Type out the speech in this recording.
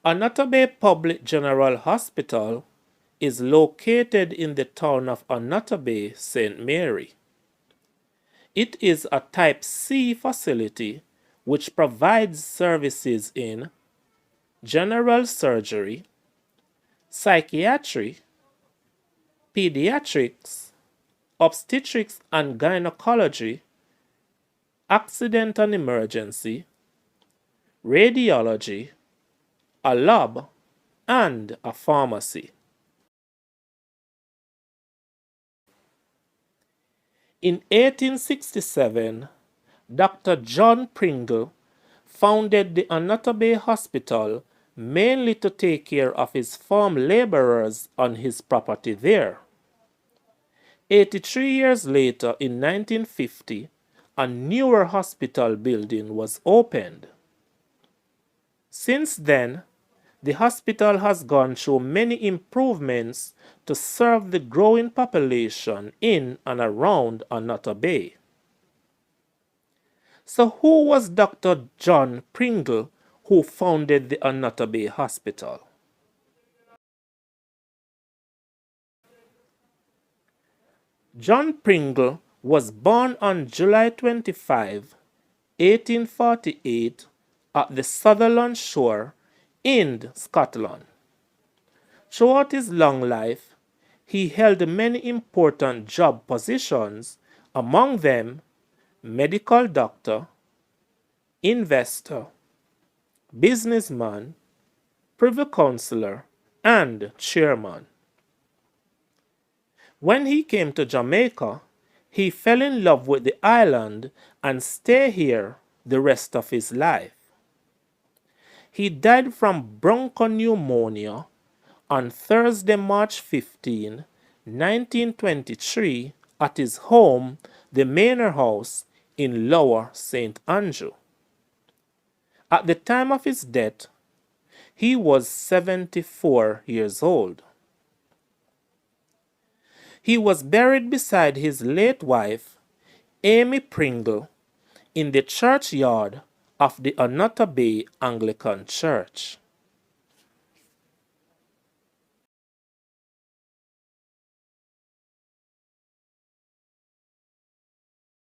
Annotto Bay Public General Hospital is located in the town of Annotto Bay, St. Mary. It is a Type C facility which provides services in general surgery, psychiatry, pediatrics, obstetrics and gynecology, accident and emergency, radiology, a lab, and a pharmacy. In 1867, Dr. John Pringle founded the Annotto Bay Hospital mainly to take care of his farm laborers on his property there. 83 years later, in 1950, a newer hospital building was opened. Since then, the hospital has gone through many improvements to serve the growing population in and around Annotto Bay. So who was Dr. John Pringle who founded the Annotto Bay Hospital? John Pringle was born on July 25, 1848 at the Sutherland Shore in Scotland. Throughout his long life, he held many important job positions, among them medical doctor, investor, businessman, privy councillor, and chairman. When he came to Jamaica, he fell in love with the island and stayed here the rest of his life. He died from bronchopneumonia on Thursday, March 15, 1923, at his home, the Manor House in Lower St. Andrew. At the time of his death, he was 74 years old. He was buried beside his late wife, Amy Pringle, in the churchyard of the Annotto Bay Anglican Church.